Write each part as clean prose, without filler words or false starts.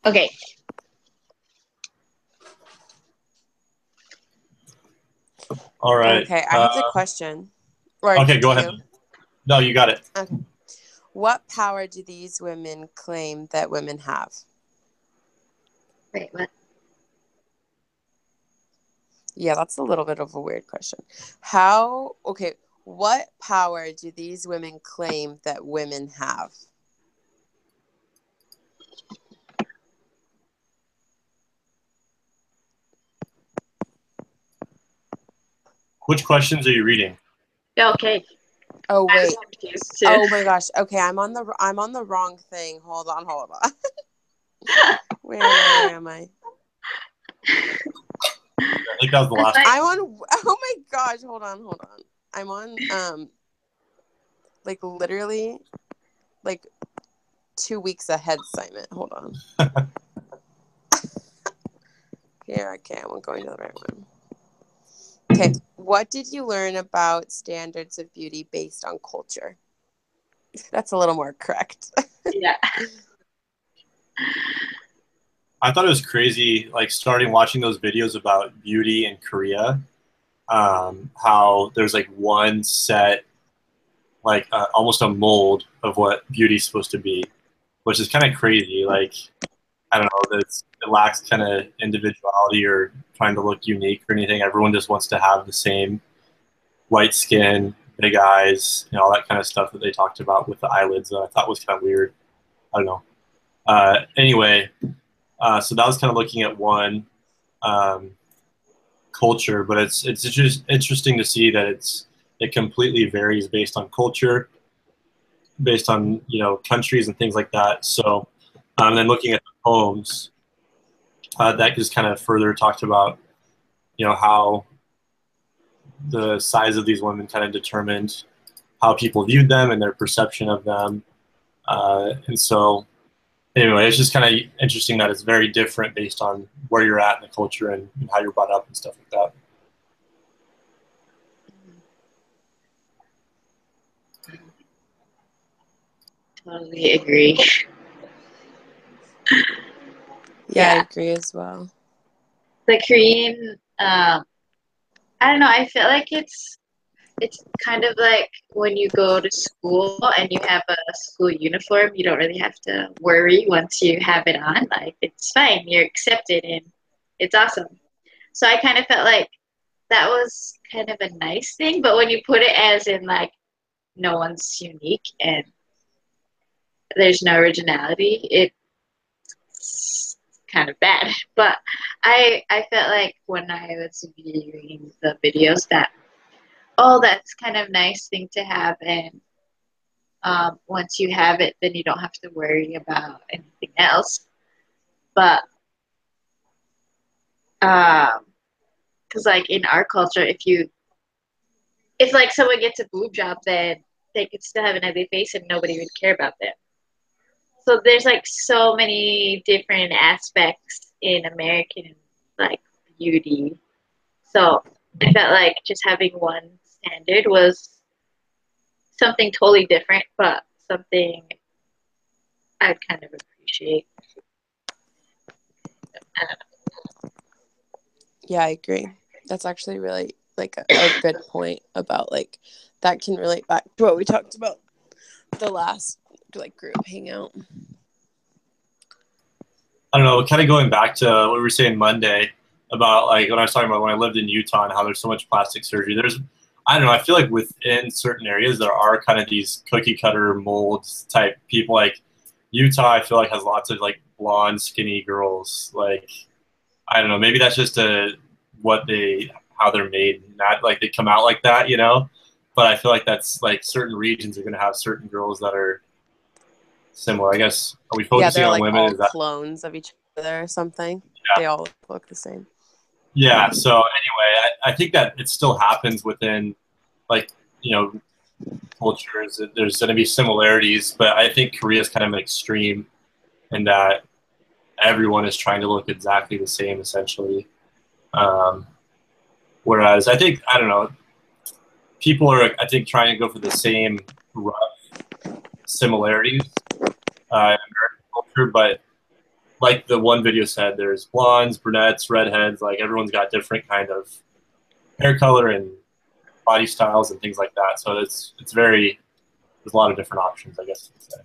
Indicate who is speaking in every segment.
Speaker 1: Okay.
Speaker 2: All right.
Speaker 3: Okay, I have the question. Or
Speaker 2: Okay,
Speaker 3: do
Speaker 2: go ahead.
Speaker 3: you?
Speaker 2: No, you got it.
Speaker 3: Okay. What power do these women claim that women have?
Speaker 1: Wait, what?
Speaker 3: Yeah, that's a little bit of a weird question. Okay, what power do these women claim that women have?
Speaker 2: Which questions are you reading?
Speaker 1: Okay.
Speaker 3: Oh
Speaker 1: I was
Speaker 3: wait.
Speaker 1: confused too.
Speaker 3: Oh my gosh. Okay, I'm on the wrong thing. Hold on. Where am I?
Speaker 2: I think that was the last.
Speaker 3: I'm on. Oh my gosh. Hold on. I'm on. Like literally, like 2 weeks ahead, Simon. Hold on. Here, okay, I'm going to the right one. Okay, what did you learn about standards of beauty based on culture? That's a little more correct.
Speaker 1: Yeah.
Speaker 2: I thought it was crazy, like starting watching those videos about beauty in Korea. How there's like one set, like almost a mold of what beauty's supposed to be, which is kind of crazy. Like I don't know, that it lacks kind of individuality or trying to look unique or anything. Everyone just wants to have the same white skin, big eyes, all that kind of stuff that they talked about with the eyelids. That I thought was kind of weird. I don't know. Anyway, so that was kind of looking at one um, culture, but it's just interesting to see that it completely varies based on culture, based on countries and things like that. So, then looking at the poems, that just kind of further talked about how the size of these women kind of determined how people viewed them and their perception of them. And so, anyway, it's just kind of interesting that it's very different based on where you're at in the culture and how you're brought up and stuff like that.
Speaker 1: Totally agree.
Speaker 3: Yeah, I agree as well.
Speaker 1: The Korean, I don't know. I feel like it's kind of like when you go to school and you have a school uniform. You don't really have to worry once you have it on. Like it's fine. You're accepted and it's awesome. So I kind of felt like that was kind of a nice thing. But when you put it as in like no one's unique and there's no originality, it's kind of bad. But I felt like when I was viewing the videos that, oh, that's kind of nice thing to have, and once you have it, then you don't have to worry about anything else. But because like in our culture, if like someone gets a boob job, then they could still have an ugly face and nobody would care about them. So there's like so many different aspects in American like beauty. So I felt like just having one standard was something totally different, but something I'd kind of appreciate.
Speaker 3: Yeah, I agree. That's actually really like a good point about like that can relate back to what we talked about the last like group hangout.
Speaker 2: I don't know, kind of going back to what we were saying Monday about like when I was talking about when I lived in Utah and how there's so much plastic surgery. I don't know, I feel like within certain areas there are kind of these cookie cutter molds type people. Like Utah, I feel like has lots of like blonde, skinny girls. Like I don't know, maybe that's just how they're made, not like they come out like that. But I feel like that's like certain regions are going to have certain girls that are similar. I guess are we focusing
Speaker 3: they're
Speaker 2: on
Speaker 3: like
Speaker 2: women?
Speaker 3: all
Speaker 2: Is that
Speaker 3: clones of each other or something.
Speaker 2: yeah?
Speaker 3: They all look the same.
Speaker 2: Yeah. So anyway, I think that it still happens within like cultures. There's going to be similarities, but I think Korea is kind of an extreme in that everyone is trying to look exactly the same essentially. Um, whereas I don't know, people are I think trying to go for the same rough similarities in American culture, but like the one video said, there's blondes, brunettes, redheads. Like everyone's got different kind of hair color and body styles and things like that. So it's very, there's a lot of different options, I guess you could say.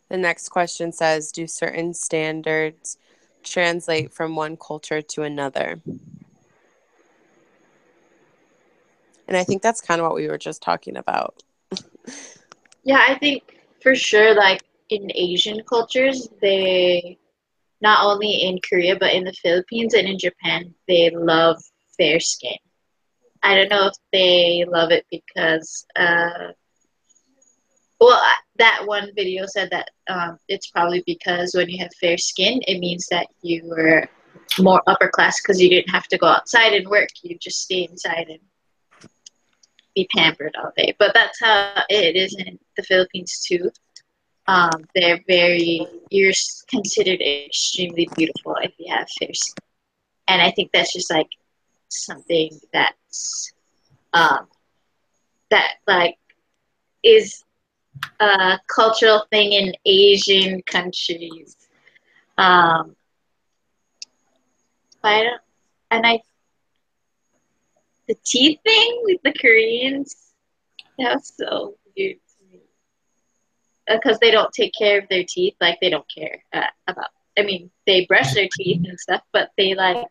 Speaker 3: The next question says, do certain standards translate from one culture to another? And I think that's kind of what we were just talking about.
Speaker 1: Yeah, I think for sure, like in Asian cultures, they not only in Korea but in the Philippines and in Japan, they love fair skin. I don't know if they love it because, well, that one video said that it's probably because when you have fair skin, it means that you were more upper class because you didn't have to go outside and work. You just stay inside and be pampered all day. But that's how it is in the Philippines too. They're you're considered extremely beautiful if you have fair skin. And I think that's just like something that's, that like is a cultural thing in Asian countries. I don't, and I, the teeth thing with the Koreans, that was so weird to me. Because they don't take care of their teeth, like they don't care about. I mean, they brush their teeth and stuff, but they like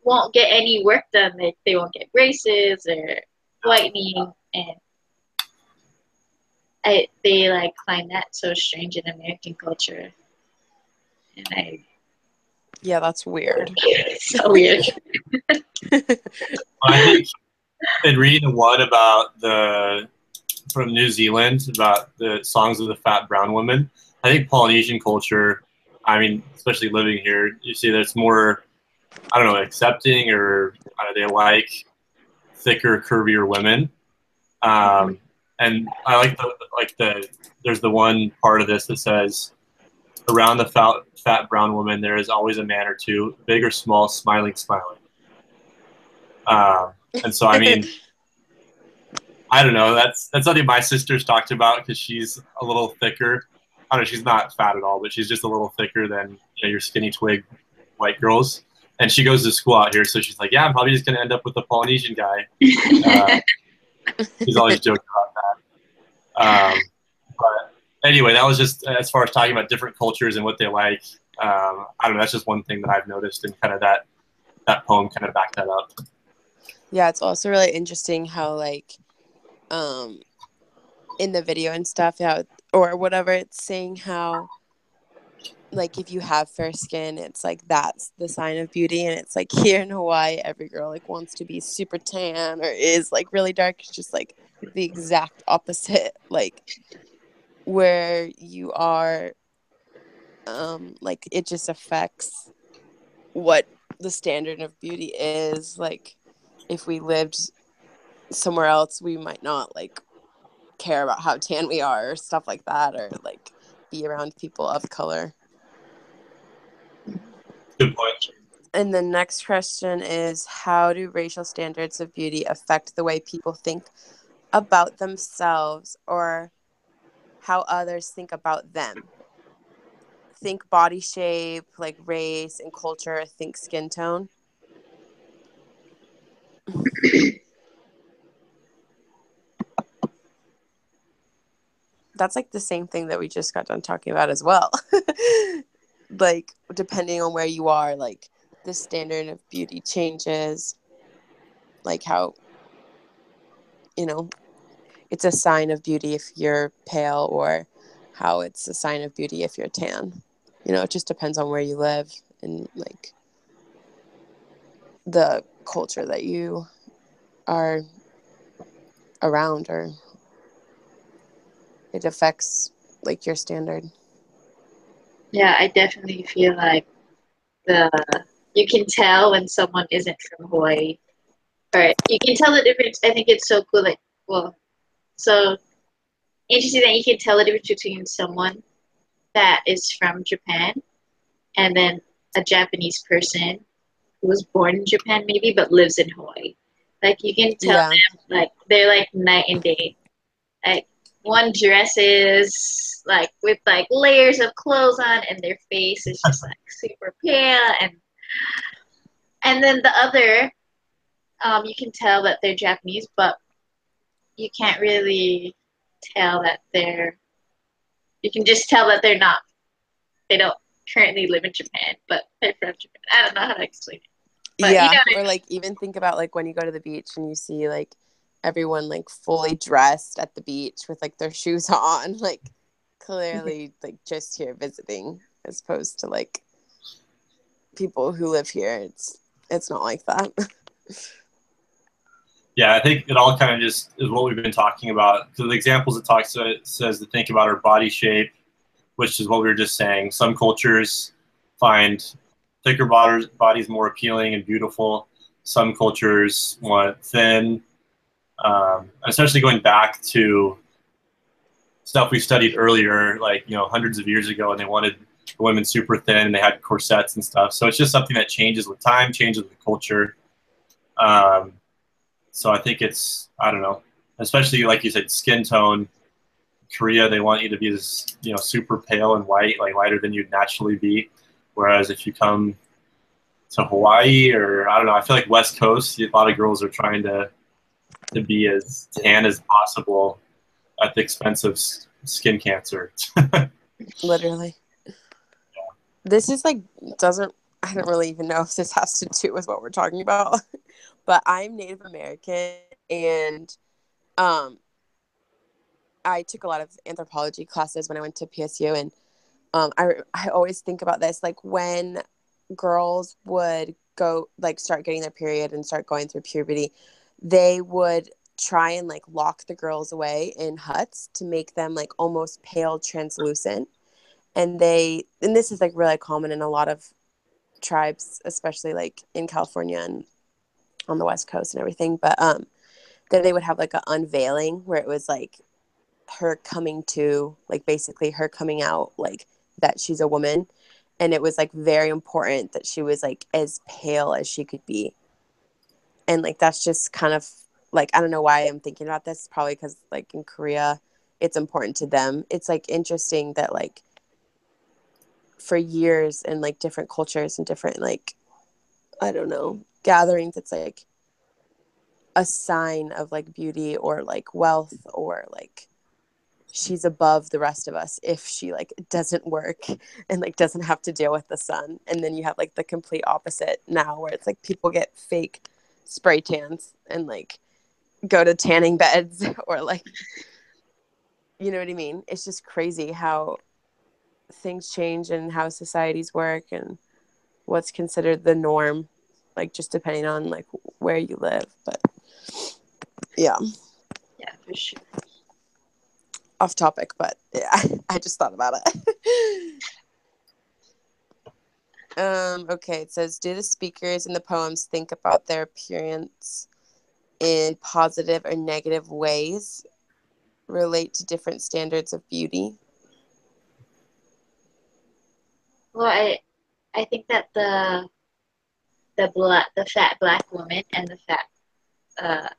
Speaker 1: won't get any work done. They won't get braces or whitening, and they like find that so strange in American culture. And
Speaker 3: yeah, that's weird.
Speaker 1: It's so weird.
Speaker 2: I think in reading one about from New Zealand about the songs of the fat brown woman, I think Polynesian culture, I mean, especially living here, you see that it's more, I don't know, accepting, or they like thicker, curvier women. And I like there's the one part of this that says, around the fat brown woman, there is always a man or two, big or small, smiling. And so, I mean, I don't know. That's something my sister's talked about because she's a little thicker. I don't know. She's not fat at all, but she's just a little thicker than your skinny twig white girls. And she goes to school out here, so she's like, "Yeah, I'm probably just gonna end up with a Polynesian guy." She's always joking about that. But anyway, that was just as far as talking about different cultures and what they like. I don't know. That's just one thing that I've noticed, and kind of that poem kind of backed that up.
Speaker 3: Yeah, it's also really interesting how like in the video and stuff, how or whatever, it's saying how like if you have fair skin, it's like that's the sign of beauty. And it's like here in Hawaii, every girl like wants to be super tan or is like really dark. It's just like the exact opposite. Like where you are, like it just affects what the standard of beauty is. Like if we lived somewhere else, we might not like care about how tan we are or stuff like that, or like be around people of color.
Speaker 2: Good point.
Speaker 3: And the next question is, how do racial standards of beauty affect the way people think about themselves or how others think about them? Think body shape, like race and culture, think skin tone. That's like the same thing that we just got done talking about as well. Like depending on where you are, like the standard of beauty changes, like how, it's a sign of beauty if you're pale or how it's a sign of beauty if you're tan. It just depends on where you live and like the culture that you are around, or it affects like your standard.
Speaker 1: Yeah, I definitely feel like you can tell when someone isn't from Hawaii, or you can tell the difference. I think it's so cool, like, well, so interesting that you can tell the difference between someone that is from Japan and then a Japanese person who was born in Japan maybe but lives in Hawaii. Like you can tell them, like they're like night and day. Like one dresses like with like layers of clothes on, and their face is just like super pale, and then the other, you can tell that they're Japanese, but you can't really tell that they're. You can just tell that they're not. They don't currently live in Japan, but they're from Japan. I don't know how to explain it, but you
Speaker 3: Yeah,
Speaker 1: know what I
Speaker 3: or
Speaker 1: mean.
Speaker 3: like even think about like when you go to the beach and you see like everyone like fully dressed at the beach with like their shoes on, like clearly like just here visiting as opposed to like people who live here. It's not like that.
Speaker 2: Yeah, I think it all kind of just is what we've been talking about. So the examples it talks to, it says to think about our body shape, which is what we were just saying. Some cultures find thicker bodies more appealing and beautiful. Some cultures want thin, especially going back to stuff we studied earlier, like, you know, hundreds of years ago, and they wanted the women super thin and they had corsets and stuff. So it's just something that changes with time, changes with the culture. So I think it's, I don't know, especially like you said, skin tone. Korea, they want you to be this, you know, super pale and white, like lighter than you'd naturally be. Whereas if you come to Hawaii, or I don't know, I feel like West Coast, a lot of girls are trying to be as tan as possible at the expense of skin cancer.
Speaker 3: Literally. This is like doesn't I don't really even know if this has to do with what we're talking about, but I'm Native American and um I took a lot of anthropology classes when I went to PSU, and I always think about this, like when girls would go like start getting their period and start going through puberty, they would try and like lock the girls away in huts to make them like almost pale translucent. And this is like really common in a lot of tribes, especially like in California and on the West Coast and everything. But then they would have like an unveiling where it was like her coming to, like basically her coming out, like that she's a woman. And it was like very important that she was like as pale as she could be. And like that's just kind of like, I don't know why I'm thinking about this, probably because like in Korea it's important to them. It's like interesting that like for years in like different cultures and different like, I don't know, gatherings, it's like a sign of like beauty or like wealth, or like she's above the rest of us if she like doesn't work and like doesn't have to deal with the sun. And then you have like the complete opposite now where it's like people get fake spray tans and like go to tanning beds or like, you know what I mean? It's just crazy how things change and how societies work and what's considered the norm, like just depending on like where you live. But yeah,
Speaker 1: Yeah, for sure.
Speaker 3: off topic, but yeah, I just thought about it. Okay, it says, do the speakers in the poems think about their appearance in positive or negative ways, relate to different standards of beauty?
Speaker 1: Well, I think that the fat black woman and the uh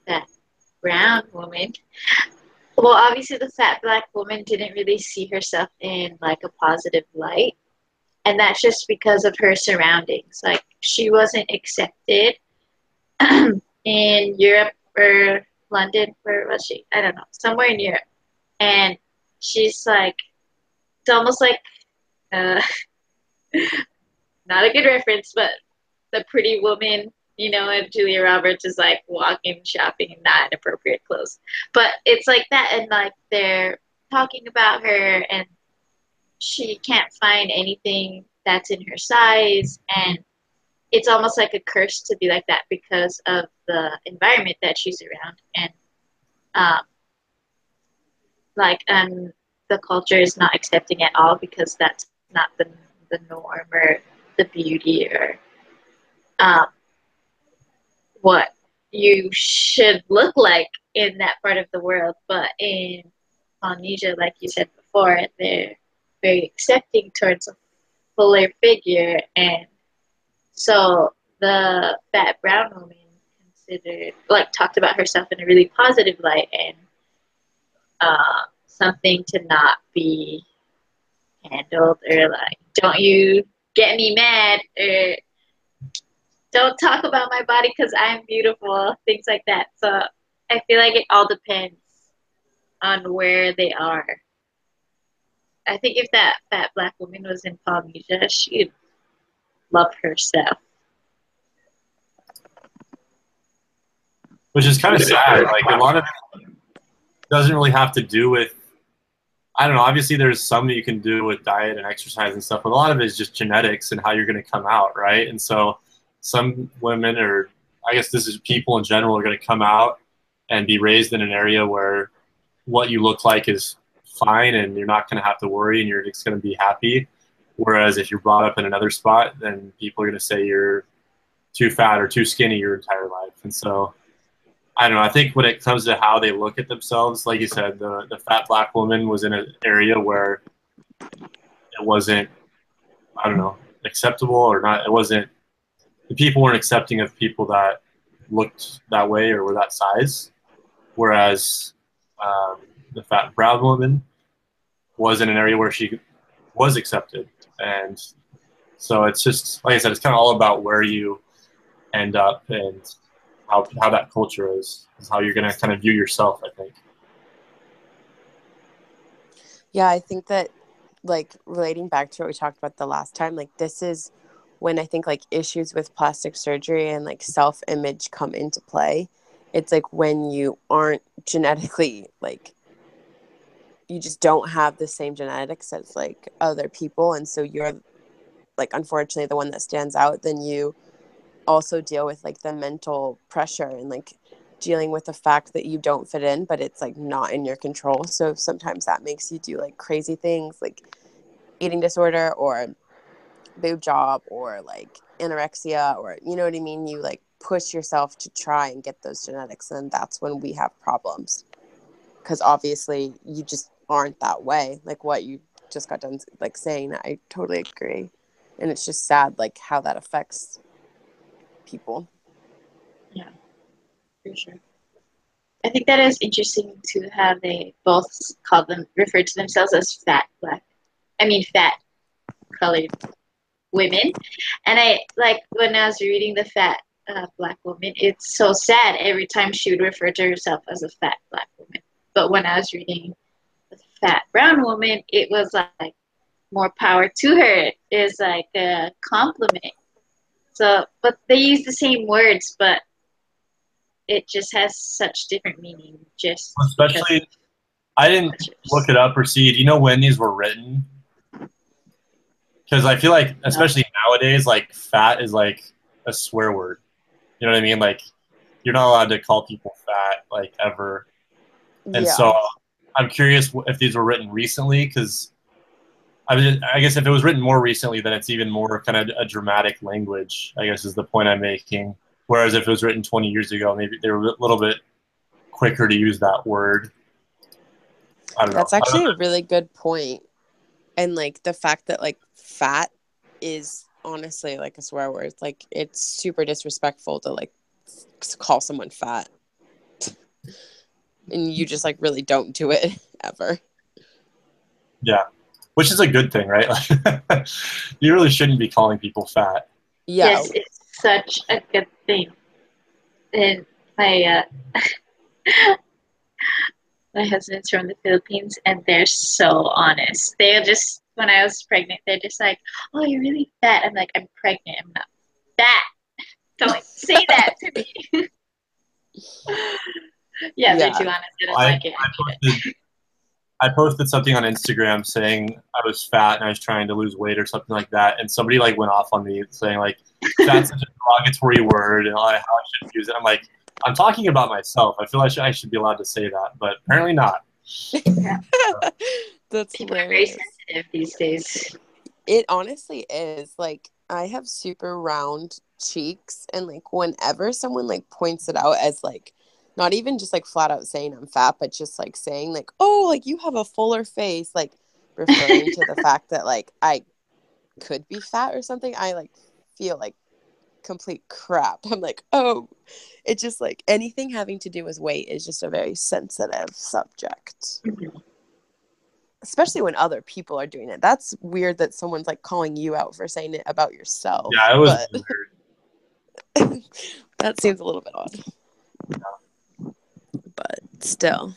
Speaker 1: fat brown woman. Well, obviously the fat black woman didn't really see herself in like a positive light, and that's just because of her surroundings. Like she wasn't accepted in Europe or London. Where was she? I don't know. Somewhere in Europe, and she's like, it's almost like uh, not a good reference, but the pretty woman, and Julia Roberts is like walking, shopping, in not inappropriate clothes. But it's like that, and like they're talking about her, and she can't find anything that's in her size, and it's almost like a curse to be like that because of the environment that she's around, and um, the culture is not accepting at all because that's not the norm or the beauty or um, what you should look like in that part of the world. But in Polynesia, like you said before, they're very accepting towards a fuller figure. And so the fat brown woman considered, like, talked about herself in a really positive light. And something to not be handled, or like, don't you get me mad, or don't talk about my body because I'm beautiful, things like that. So I feel like it all depends on where they are. I think if that fat black woman was in Polynesia, she'd love herself.
Speaker 2: Which is kind of sad. Like a lot of it doesn't really have to do with, I don't know, obviously there's some that you can do with diet and exercise and stuff, but a lot of it is just genetics and how you're going to come out, right? And so some women, or I guess this is people in general, are going to come out and be raised in an area where what you look like is fine and you're not going to have to worry and you're just going to be happy. Whereas if you're brought up in another spot, then people are going to say you're too fat or too skinny your entire life. And so I don't know. I think when it comes to how they look at themselves, like you said, the fat black woman was in an area where it wasn't, I don't know, acceptable or not. It wasn't, the people weren't accepting of people that looked that way or were that size. Whereas the fat brown woman was in an area where she was accepted. And so it's just, like I said, it's kind of all about where you end up and how that culture is how you're going to kind of view yourself, I think.
Speaker 3: Yeah, I think that, like, relating back to what we talked about the last time, like, this is when I think, like, issues with plastic surgery and, like, self-image come into play. It's, like, when you aren't genetically, like, you just don't have the same genetics as, like, other people. And so you're, like, unfortunately the one that stands out. Then you also deal with, like, the mental pressure and, like, dealing with the fact that you don't fit in, but it's, like, not in your control. So sometimes that makes you do, like, crazy things, like eating disorder or boob job or, like, anorexia, or, you know what I mean? You, like, push yourself to try and get those genetics, and that's when we have problems, because obviously you just aren't that way. Like what you just got done, like, saying, I totally agree. And it's just sad, like, how that affects people.
Speaker 1: Yeah, for sure. I think that is interesting to how they both refer to themselves as fat colored women. And I like when I was reading the fat black woman, it's so sad every time she would refer to herself as a fat black woman. But when I was reading the fat brown woman, it was like more power to her. It's like a compliment. So, but they use the same words, but it just has such different meaning. Just
Speaker 2: especially, I didn't look it up or see. Do you know when these were written? Because I feel like, especially nowadays, like fat is like a swear word. You know what I mean? Like you're not allowed to call people fat, like, ever. And so I'm curious if these were written recently, because I guess if it was written more recently, then it's even more kind of a dramatic language, I guess is the point I'm making. Whereas if it was written 20 years ago, maybe they were a little bit quicker to use that word. I don't know.
Speaker 3: That's actually a really good point. And, like, the fact that, like, fat is honestly, like, a swear word. Like, it's super disrespectful to, like, call someone fat. And you just, like, really don't do it ever.
Speaker 2: Yeah. Which is a good thing, right? You really shouldn't be calling people fat.
Speaker 3: Yeah.
Speaker 1: Yes, it's such a good thing. And my my husband's from the Philippines, and they're so honest. They're just, when I was pregnant, they're just like, "Oh, you're really fat." I'm like, "I'm pregnant. I'm not fat. Don't say that to me." Yeah, they're too honest. I don't like it.
Speaker 2: I posted something on Instagram saying I was fat and I was trying to lose weight or something like that, and somebody, like, went off on me saying, like, "Fat's such a derogatory word and how I shouldn't use it." I'm like, I'm talking about myself. I feel like I should be allowed to say that, but apparently not.
Speaker 1: Yeah.
Speaker 3: That's
Speaker 1: People are very sensitive these days.
Speaker 3: It honestly is. Like, I have super round cheeks, and, like, whenever someone, like, points it out as, like, not even just, like, flat out saying I'm fat, but just, like, saying, like, "Oh, like, you have a fuller face," like, referring to the fact that, like, I could be fat or something, I, like, feel like complete crap. I'm like, oh, it's just like anything having to do with weight is just a very sensitive subject.
Speaker 1: Mm-hmm.
Speaker 3: Especially when other people are doing it. That's weird that someone's like calling you out for saying it about yourself.
Speaker 2: Yeah, it was
Speaker 3: but
Speaker 2: weird.
Speaker 3: that seems a little bit odd. But still.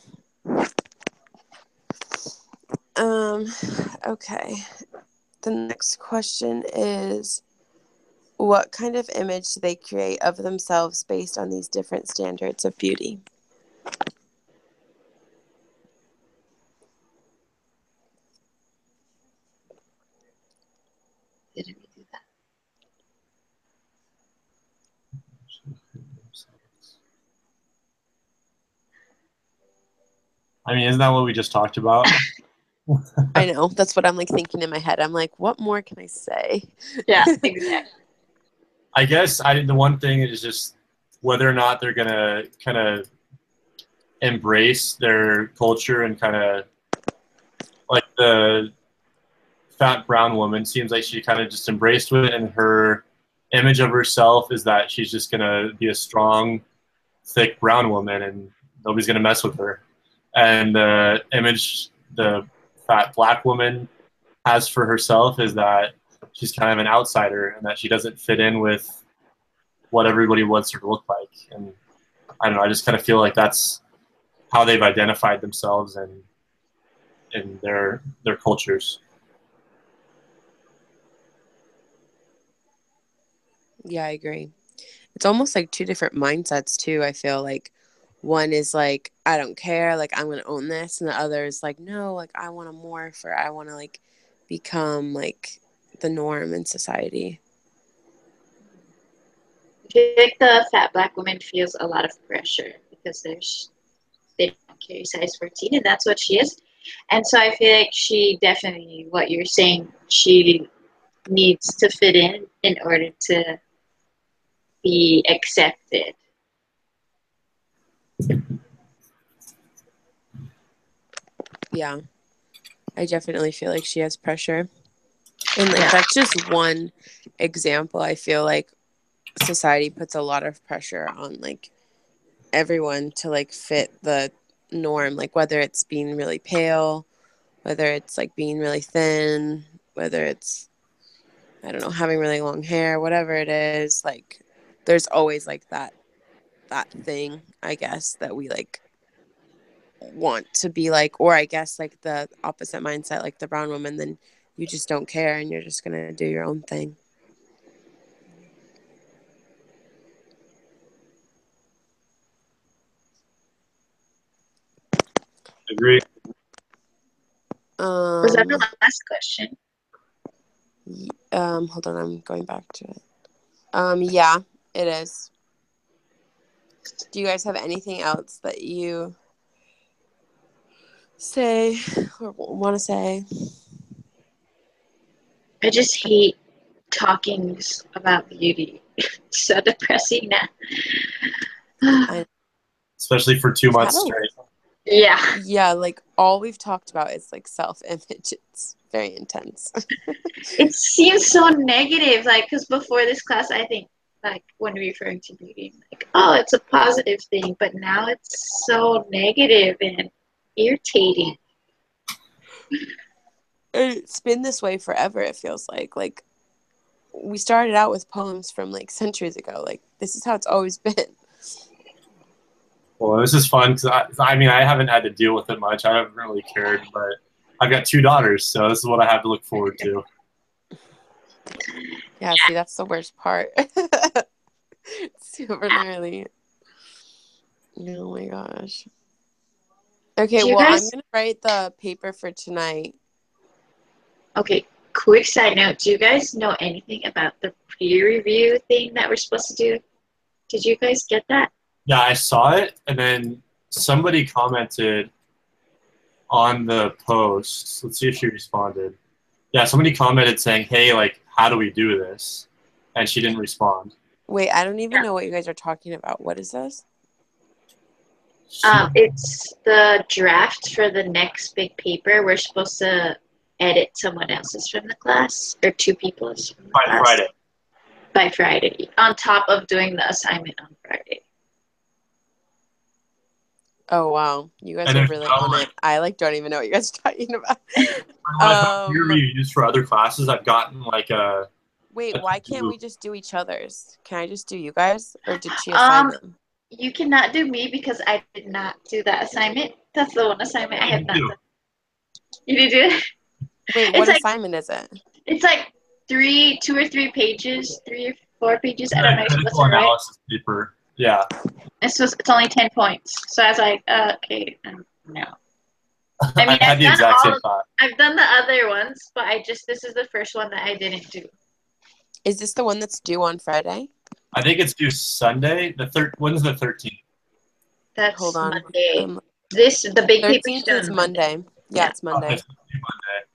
Speaker 3: Okay. The next question is, what kind of image do they create of themselves based on these different standards of beauty?
Speaker 1: Didn't we do that?
Speaker 2: I mean, isn't that what we just talked about?
Speaker 3: I know. That's what I'm like thinking in my head. I'm like, what more can I say?
Speaker 1: Yeah, exactly.
Speaker 2: I guess the one thing is just whether or not they're gonna kind of embrace their culture and kind of like the fat brown woman seems like she kind of just embraced it, and her image of herself is that she's just gonna be a strong, thick brown woman, and nobody's gonna mess with her. And the image the fat black woman has for herself is that she's kind of an outsider and that she doesn't fit in with what everybody wants her to look like. And I don't know, I just kind of feel like that's how they've identified themselves and in their cultures.
Speaker 3: Yeah, I agree. It's almost like two different mindsets too. I feel like one is like, I don't care, like I'm gonna own this, and the other is like, no, like I want to morph, or I want to like become like the norm in society.
Speaker 1: I feel like the fat black woman feels a lot of pressure because they don't carry size 14, and that's what she is. And so I feel like she definitely, what you're saying, she needs to fit in order to be accepted.
Speaker 3: Yeah, I definitely feel like she has pressure, and like
Speaker 1: Yeah.
Speaker 3: that's just one example. I feel like society puts a lot of pressure on like everyone to like fit the norm, like whether it's being really pale, whether it's like being really thin, whether it's, I don't know, having really long hair, whatever it is, like there's always like that thing, I guess, that we like want to be like, or I guess like the opposite mindset, like the brown woman, then you just don't care and you're just gonna do your own thing.
Speaker 2: Agree.
Speaker 1: Was that the last question?
Speaker 3: Hold on, I'm going back to it. Yeah, it is. Do you guys have anything else that you say or want to say?
Speaker 1: I just hate talking about beauty. It's so depressing now.
Speaker 2: Especially for 2 months straight.
Speaker 1: Yeah.
Speaker 3: Yeah, like all we've talked about is like self-image. It's very intense.
Speaker 1: It seems so negative, like, because before this class, I think, like, when referring to beauty, like, oh, it's a positive thing, but now it's so negative and irritating.
Speaker 3: It's been this way forever, it feels like. Like, we started out with poems from like centuries ago. Like, this is how it's always been.
Speaker 2: Well, this is fun because I mean, I haven't had to deal with it much. I haven't really cared, but I've got 2 daughters, so this is what I have to look forward to.
Speaker 3: Yeah, see, that's the worst part. Super gnarly. Oh my gosh. Okay, well, I'm going to write the paper for tonight.
Speaker 1: Okay, quick side note. Do you guys know anything about the peer review thing that we're supposed to do? Did you guys get that?
Speaker 2: Yeah, I saw it, and then somebody commented on the post. Let's see if she responded. Yeah, somebody commented saying, hey, like, how do we do this? And she didn't respond.
Speaker 3: Wait, I don't even know what you guys are talking about. What is this?
Speaker 1: It's the draft for the next big paper. We're supposed to edit someone else's from the class, or 2 people's from the
Speaker 2: By
Speaker 1: class.
Speaker 2: Friday.
Speaker 1: by Friday, on top of doing the assignment on Friday.
Speaker 3: Oh wow, you guys
Speaker 2: And
Speaker 3: are
Speaker 2: there's
Speaker 3: really
Speaker 2: no,
Speaker 3: on
Speaker 2: like,
Speaker 3: it. I like don't even know what you guys are talking about.
Speaker 2: when I've got peer
Speaker 3: Um,
Speaker 2: reviews for other classes, I've gotten like a
Speaker 3: wait, why can't
Speaker 2: to-do.
Speaker 3: we just do each other's? Can I just do you guys, or did she assign
Speaker 1: Um,
Speaker 3: them?
Speaker 1: you cannot do me because I did not do that assignment. That's the one assignment I
Speaker 2: I
Speaker 1: have
Speaker 2: did
Speaker 1: not
Speaker 2: too.
Speaker 1: done. You did do it?
Speaker 3: Wait,
Speaker 1: It's
Speaker 3: what
Speaker 1: like
Speaker 3: assignment is it?
Speaker 1: it's like 2 or 3 pages, 3 or 4 pages.
Speaker 2: It's
Speaker 1: I don't
Speaker 2: a
Speaker 1: know. You're supposed
Speaker 2: critical
Speaker 1: to write.
Speaker 2: analysis paper. Yeah.
Speaker 1: It's only 10 points. So I was like, okay, no. I mean,
Speaker 2: I had the exact same thought.
Speaker 1: I've done the other ones, but this is the first one that I didn't do.
Speaker 3: Is this the one that's due on Friday?
Speaker 2: I think it's due Sunday. When's the 13th?
Speaker 1: That's
Speaker 3: Hold on.
Speaker 1: Monday. The big paper's
Speaker 3: 13th
Speaker 1: due
Speaker 3: is
Speaker 1: on
Speaker 3: Monday. Yeah,
Speaker 1: Yeah.
Speaker 3: it's Monday.
Speaker 2: It's due Monday.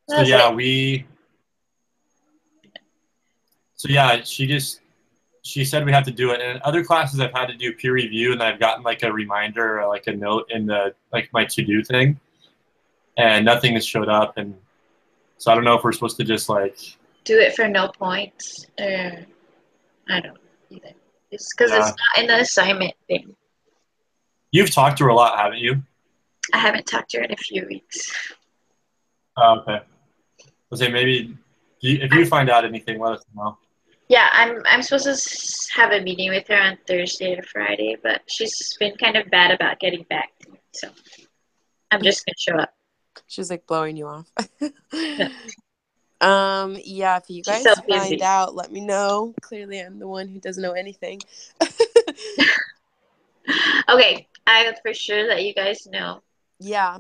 Speaker 2: So
Speaker 1: That's
Speaker 2: yeah,
Speaker 1: it.
Speaker 2: she said we have to do it. And in other classes I've had to do peer review and I've gotten like a reminder or like a note in the like my to-do thing. And nothing has showed up, and so I don't know if we're supposed to just like
Speaker 1: Do it for no points. I don't know either. It's because it's not in the assignment thing.
Speaker 2: You've talked to her a lot, haven't you?
Speaker 1: I haven't talked to her in a few weeks.
Speaker 2: Oh, okay. I'll say maybe if you find out anything, let us know.
Speaker 1: Yeah, I'm supposed to have a meeting with her on Thursday or Friday, but she's been kind of bad about getting back to me, so I'm just gonna show up.
Speaker 3: She's like blowing you off.
Speaker 1: Yeah.
Speaker 3: Yeah, if you
Speaker 1: She's
Speaker 3: guys
Speaker 1: so
Speaker 3: find
Speaker 1: busy.
Speaker 3: out, let me know. Clearly I'm the one who doesn't know anything.
Speaker 1: Okay, I for sure let you guys know.
Speaker 3: Yeah,